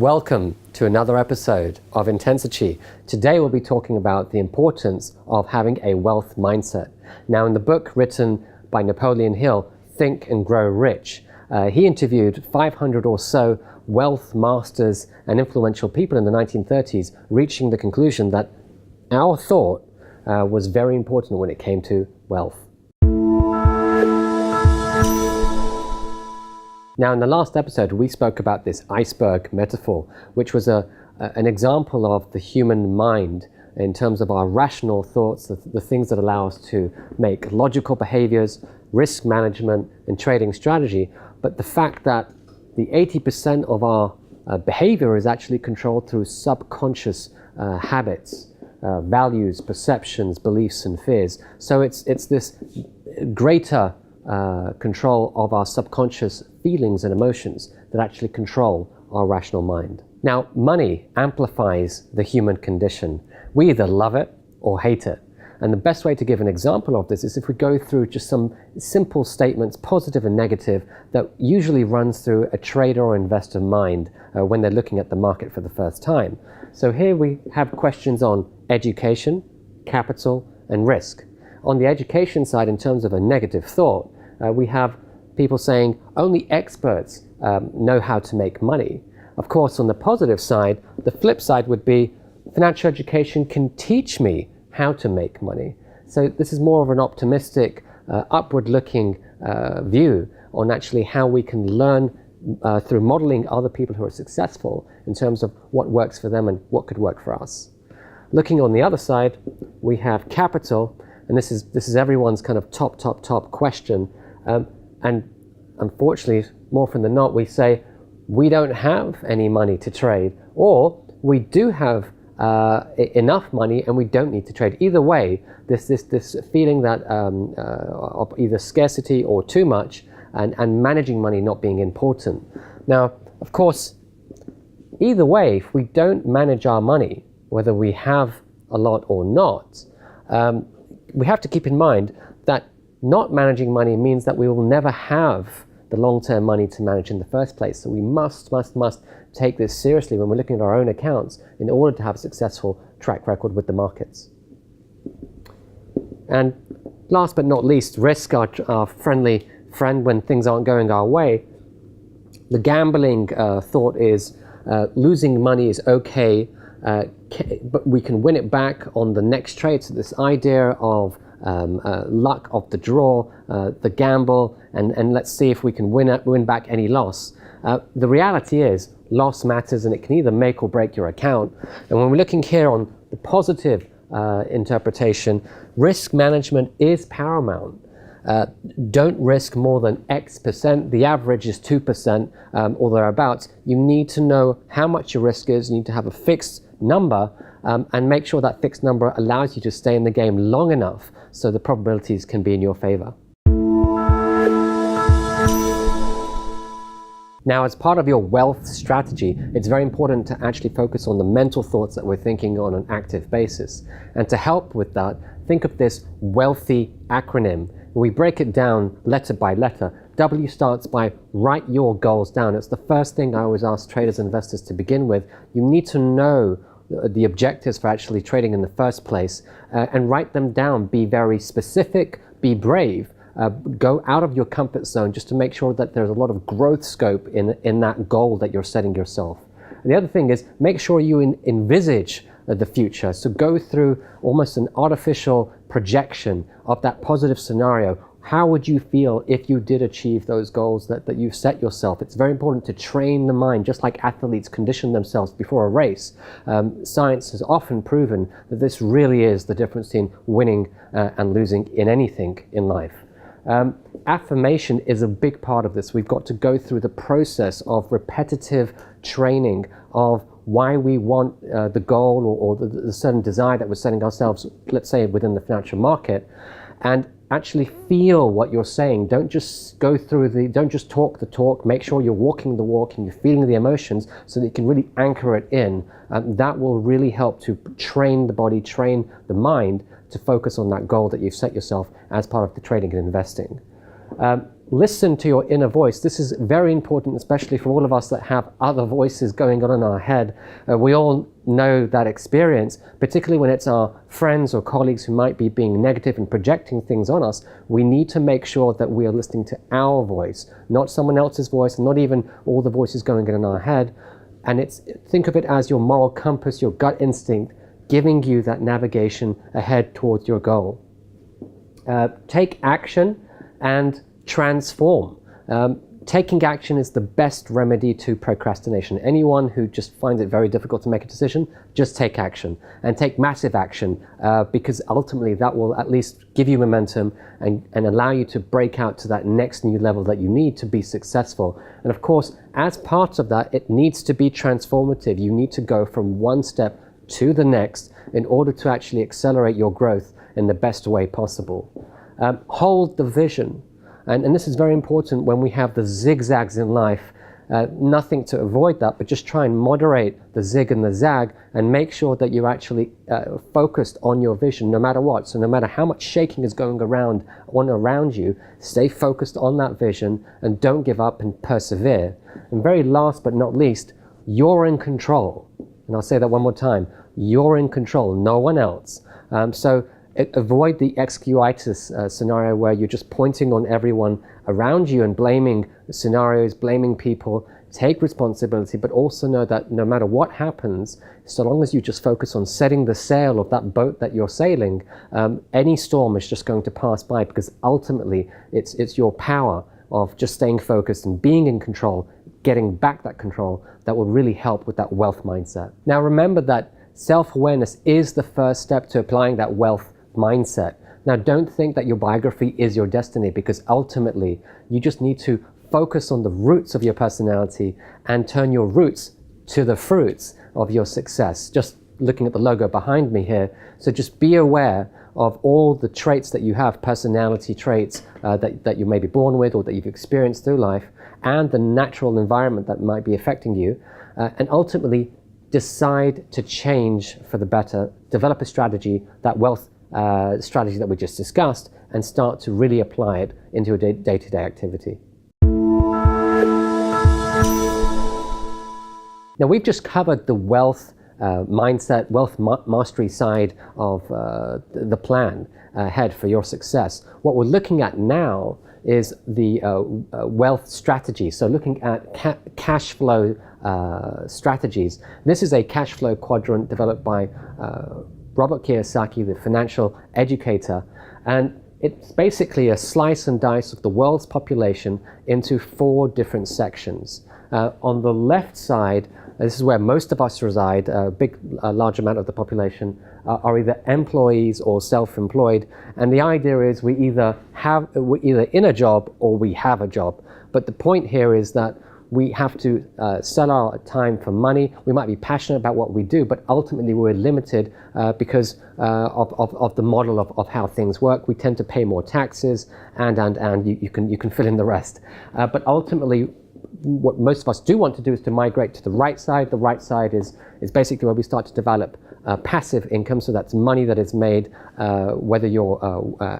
Welcome to another episode of Intensity. Today we'll be talking about the importance of having a wealth mindset. Now, in the book written by Napoleon Hill, Think and Grow Rich, he interviewed 500 or so wealth masters and influential people in the 1930s, reaching the conclusion that our thought was very important when it came to wealth. Now, in the last episode, we spoke about this iceberg metaphor, which was an example of the human mind in terms of our rational thoughts, the things that allow us to make logical behaviors, risk management, and trading strategy. But the fact that the 80% of our behavior is actually controlled through subconscious habits, values, perceptions, beliefs, and fears. So it's this greater control of our subconscious feelings and emotions that actually control our rational mind. Now, money amplifies the human condition. We either love it or hate it. And the best way to give an example of this is if we go through just some simple statements, positive and negative, that usually runs through a trader or investor mind when they're looking at the market for the first time. So here we have questions on education, capital, and risk. On the education side, in terms of a negative thought, we have people saying only experts know how to make money. Of course, on the positive side, the flip side would be financial education can teach me how to make money. So this is more of an optimistic, upward-looking view on actually how we can learn through modeling other people who are successful in terms of what works for them and what could work for us. Looking on the other side, we have capital, and this is everyone's kind of top question. And unfortunately, more often than not, we say we don't have any money to trade, or we do have enough money and we don't need to trade. Either way, this feeling that of either scarcity or too much, and managing money not being important. Now, of course, either way, if we don't manage our money, whether we have a lot or not, we have to keep in mind that not managing money means that we will never have the long-term money to manage in the first place. So we must take this seriously when we're looking at our own accounts in order to have a successful track record with the markets. And last but not least, risk, our friendly friend when things aren't going our way. The gambling thought is losing money is okay, but we can win it back on the next trade. So this idea of luck of the draw, the gamble, and let's see if we can win back any loss. The reality is loss matters, and it can either make or break your account. And when we're looking here on the positive interpretation, risk management is paramount. Don't risk more than X percent. The average is 2% or thereabouts. You need to know how much your risk is. You need to have a fixed number and make sure that fixed number allows you to stay in the game long enough so the probabilities can be in your favor. Now, as part of your wealth strategy, it's very important to actually focus on the mental thoughts that we're thinking on an active basis. And to help with that, think of this wealthy acronym. We break it down letter by letter. W starts by write your goals down. It's the first thing I always ask traders and investors to begin with. You need to know the objectives for actually trading in the first place and write them down. Be very specific, be brave. Go out of your comfort zone just to make sure that there's a lot of growth scope in that goal that you're setting yourself. And the other thing is make sure you envisage the future. So go through almost an artificial projection of that positive scenario. How would you feel if you did achieve those goals that you've set yourself? It's very important to train the mind, just like athletes condition themselves before a race. Science has often proven that this really is the difference between winning and losing in anything in life. Affirmation is a big part of this. We've got to go through the process of repetitive training of why we want the goal or the certain desire that we're setting ourselves, let's say within the financial market, and actually feel what you're saying. Don't just don't just talk the talk. Make sure you're walking the walk and you're feeling the emotions so that you can really anchor it in. That will really help to train the body, train the mind to focus on that goal that you've set yourself as part of the trading and investing. Listen to your inner voice. This is very important, especially for all of us that have other voices going on in our head. We all know that experience, particularly when it's our friends or colleagues who might be being negative and projecting things on us. We need to make sure that we are listening to our voice, not someone else's voice, not even all the voices going on in our head. And think of it as your moral compass, your gut instinct, giving you that navigation ahead towards your goal. Take action and transform. Taking action is the best remedy to procrastination. Anyone who just finds it very difficult to make a decision, just take action, and take massive action, because ultimately that will at least give you momentum and allow you to break out to that next new level that you need to be successful. And of course, as part of that, it needs to be transformative. You need to go from one step to the next in order to actually accelerate your growth in the best way possible. Hold the vision. And this is very important when we have the zigzags in life. Nothing to avoid that, but just try and moderate the zig and the zag and make sure that you're actually focused on your vision no matter what. So no matter how much shaking is going around you, stay focused on that vision and don't give up and persevere. And very last but not least, you're in control. And I'll say that one more time. You're in control, no one else. Avoid the excuitis scenario where you're just pointing on everyone around you and blaming scenarios, blaming people. Take responsibility, but also know that no matter what happens, so long as you just focus on setting the sail of that boat that you're sailing, any storm is just going to pass by, because ultimately it's your power of just staying focused and being in control, getting back that control, that will really help with that wealth mindset. Now remember that self-awareness is the first step to applying that wealth mindset. Now don't think that your biography is your destiny, because ultimately you just need to focus on the roots of your personality and turn your roots to the fruits of your success. Just looking at the logo behind me here, so just be aware of all the traits that you have, personality traits that you may be born with or that you've experienced through life, and the natural environment that might be affecting you, and ultimately decide to change for the better, develop a strategy, that wealth strategy that we just discussed, and start to really apply it into a day-to-day activity. Now we've just covered the wealth mindset, wealth mastery side of the plan ahead for your success. What we're looking at now is the wealth strategy. So looking at cash flow strategies. This is a cash flow quadrant developed by Robert Kiyosaki, the financial educator, and it's basically a slice and dice of the world's population into 4 different sections. On the left side, this is where most of us reside. A large amount of the population are either employees or self-employed, and the idea is we're either in a job or we have a job. But the point here is that we have to sell our time for money. We might be passionate about what we do, but ultimately we're limited because of the model of how things work. We tend to pay more taxes, and you can fill in the rest. But ultimately, what most of us do want to do is to migrate to the right side. The right side is basically where we start to develop passive income. So that's money that is made whether you're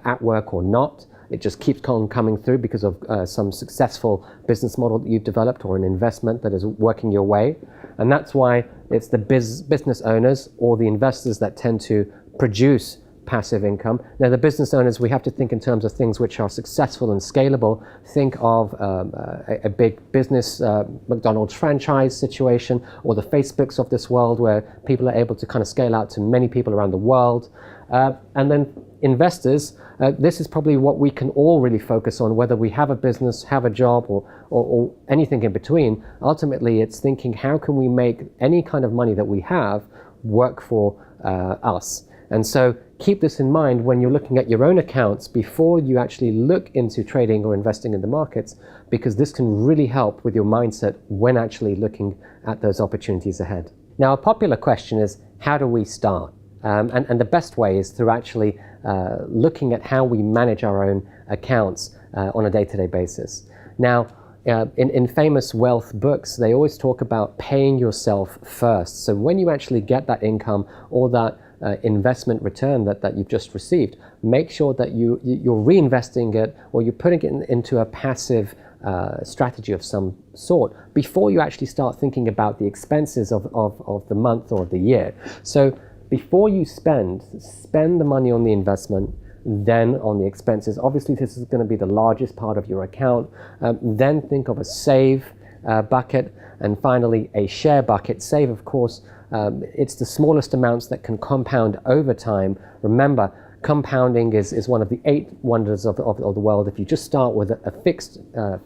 at work or not. It just keeps on coming through because of some successful business model that you've developed or an investment that is working your way. And that's why it's the business owners or the investors that tend to produce passive income. Now, the business owners, we have to think in terms of things which are successful and scalable. Think of a big business, McDonald's franchise situation, or the Facebooks of this world, where people are able to kind of scale out to many people around the world. And then investors, this is probably what we can all really focus on, whether we have a business, have a job, or anything in between. Ultimately, it's thinking, how can we make any kind of money that we have work for us? And so keep this in mind when you're looking at your own accounts before you actually look into trading or investing in the markets, because this can really help with your mindset when actually looking at those opportunities ahead. Now, a popular question is, how do we start? And the best way is through actually looking at how we manage our own accounts on a day-to-day basis. Now, in famous wealth books, they always talk about paying yourself first. So when you actually get that income or that investment return that you've just received, make sure that you're reinvesting it, or you're putting it into a passive strategy of some sort before you actually start thinking about the expenses of the month or the year. So before you spend the money on the investment, then on the expenses. Obviously, this is going to be the largest part of your account. Then think of a save bucket, and finally a share bucket. Save, of course, it's the smallest amounts that can compound over time. Remember, compounding is one of the 8 wonders of the world. If you just start with a fixed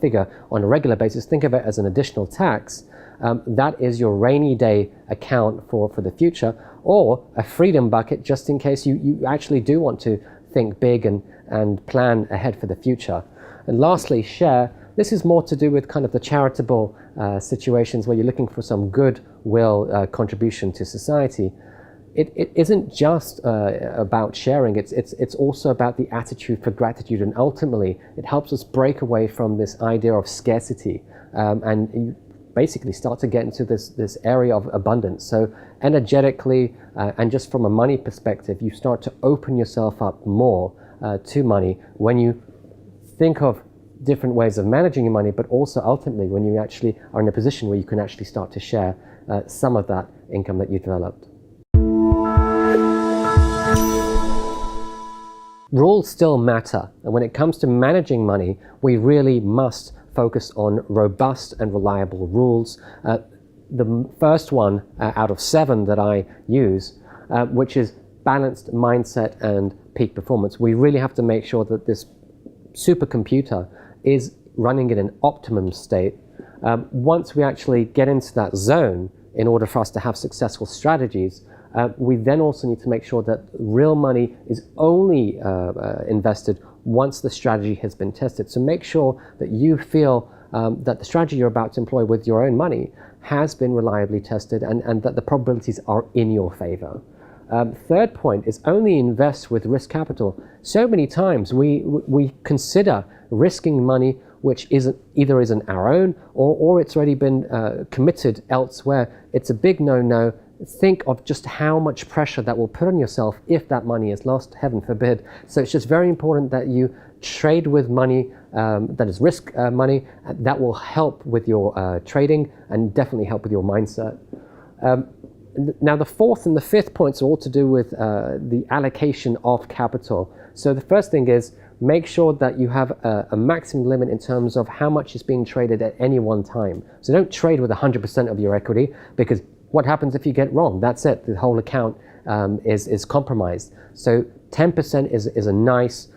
figure on a regular basis, think of it as an additional tax. That is your rainy day account for the future, or a freedom bucket just in case you actually do want to think big and plan ahead for the future. And lastly, share. This is more to do with kind of the charitable situations where you're looking for some goodwill contribution to society. It isn't just about sharing, it's also about the attitude for gratitude, and ultimately it helps us break away from this idea of scarcity and you basically start to get into this area of abundance. So energetically and just from a money perspective, you start to open yourself up more to money when you think of different ways of managing your money, but also ultimately when you actually are in a position where you can actually start to share some of that income that you developed. Rules still matter, and when it comes to managing money, we really must focus on robust and reliable rules. The first one out of 7 that I use, which is balanced mindset and peak performance. We really have to make sure that this supercomputer is running in an optimum state. Once we actually get into that zone, in order for us to have successful strategies, we then also need to make sure that real money is only invested once the strategy has been tested. So make sure that you feel that the strategy you're about to employ with your own money has been reliably tested and that the probabilities are in your favor. Third point is only invest with risk capital. So many times we consider risking money which either isn't our own or it's already been committed elsewhere. It's a big no-no. Think of just how much pressure that will put on yourself if that money is lost, heaven forbid. So it's just very important that you trade with money that is risk money. That will help with your trading and definitely help with your mindset. Now the 4th and the 5th points are all to do with the allocation of capital. So the first thing is make sure that you have a maximum limit in terms of how much is being traded at any one time. So don't trade with 100% of your equity, because what happens if you get wrong? That's it. The whole account is compromised. So 10% is a nice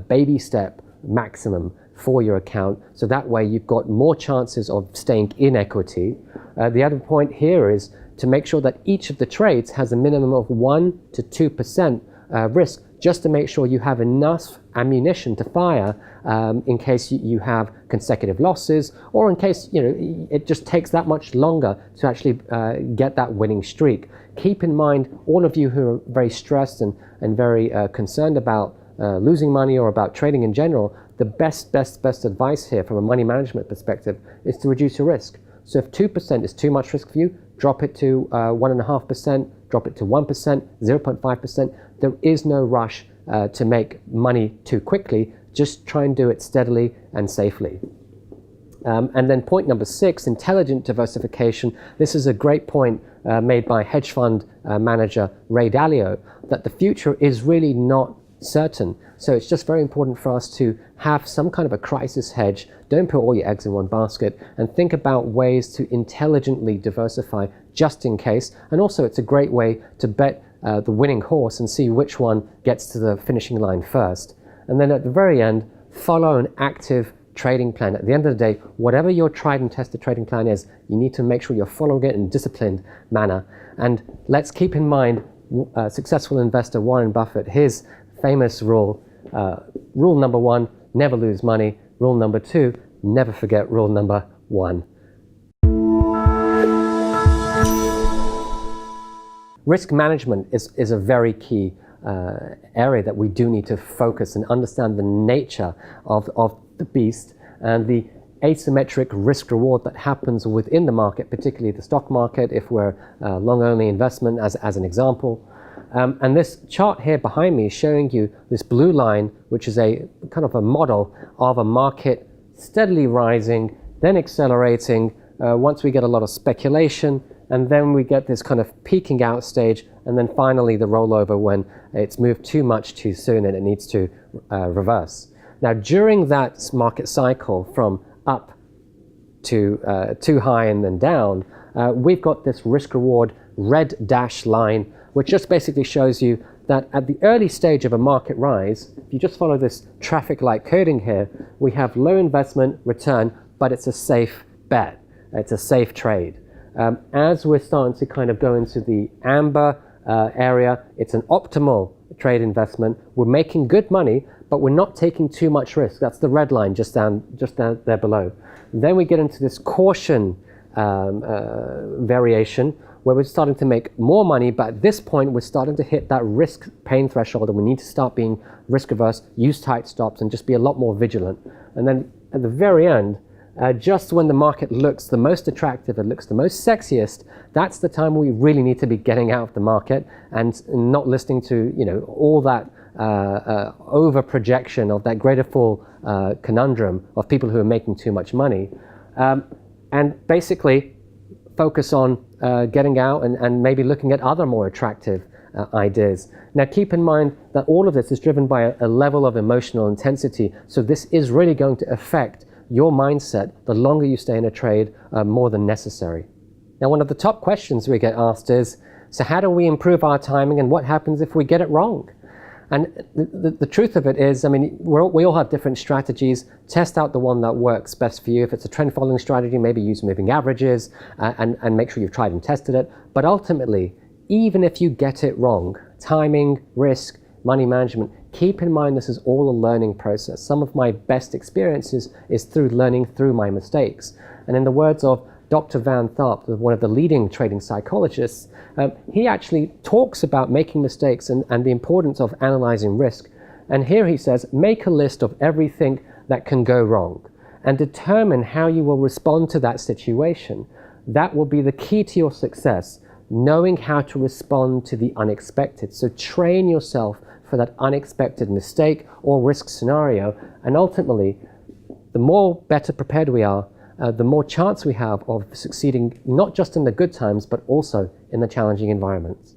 baby step maximum for your account. So that way you've got more chances of staying in equity. The other point here is to make sure that each of the trades has a minimum of 1 to 2% risk, just to make sure you have enough ammunition to fire in case you have consecutive losses, or in case it just takes that much longer to actually get that winning streak. Keep in mind, all of you who are very stressed and very concerned about losing money or about trading in general, the best advice here from a money management perspective is to reduce your risk. So if 2% is too much risk for you, drop it to 1.5%, drop it to 1%, 0.5%. There is no rush to make money too quickly. Just try and do it steadily and safely. And then point number 6, intelligent diversification. This is a great point made by hedge fund manager Ray Dalio, that the future is really not certain. So it's just very important for us to have some kind of a crisis hedge. Don't put all your eggs in one basket, and think about ways to intelligently diversify just in case. And also it's a great way to bet the winning horse and see which one gets to the finishing line first. And then at the very end, follow an active trading plan. At the end of the day, whatever your tried and tested trading plan is, you need to make sure you're following it in a disciplined manner. And let's keep in mind successful investor Warren Buffett, his famous rule. Rule number 1, never lose money. Rule number 2, never forget rule number 1. Risk management is a very key area that we do need to focus and understand the nature of the beast and the asymmetric risk reward that happens within the market, particularly the stock market, if we're long-only investment as an example. And this chart here behind me is showing you this blue line, which is a kind of a model of a market steadily rising, then accelerating, once we get a lot of speculation, and then we get this kind of peaking out stage, and then finally the rollover when it's moved too much too soon and it needs to reverse. Now, during that market cycle from up to too high and then down, we've got this risk-reward red dashed line, which just basically shows you that at the early stage of a market rise, if you just follow this traffic light coding here, we have low investment return, but it's a safe bet. It's a safe trade. As we're starting to kind of go into the amber area, it's an optimal trade investment. We're making good money, but we're not taking too much risk. That's the red line just down there below. Then we get into this caution variation, where we're starting to make more money, but at this point we're starting to hit that risk pain threshold, and we need to start being risk averse, use tight stops, and just be a lot more vigilant. And then at the very end, just when the market looks the most attractive, it looks the most sexiest, that's the time we really need to be getting out of the market and not listening to, you know, all that over projection of that greater fall conundrum of people who are making too much money, and basically focus on getting out and maybe looking at other more attractive ideas. Now, keep in mind that all of this is driven by a level of emotional intensity, so this is really going to affect your mindset the longer you stay in a trade more than necessary. Now, one of the top questions we get asked is, so how do we improve our timing, and what happens if we get it wrong? And the truth of it is, I mean, we all have different strategies. Test out the one that works best for you. If it's a trend following strategy, maybe use moving averages and make sure you've tried and tested it. But ultimately, even if you get it wrong, timing, risk, money management, keep in mind this is all a learning process. Some of my best experiences is through learning through my mistakes. And in the words of Dr. Van Tharp, one of the leading trading psychologists, he actually talks about making mistakes and the importance of analyzing risk. And here he says, make a list of everything that can go wrong and determine how you will respond to that situation. That will be the key to your success, knowing how to respond to the unexpected. So train yourself for that unexpected mistake or risk scenario. And ultimately, the more better prepared we are, the more chance we have of succeeding, not just in the good times, but also in the challenging environments.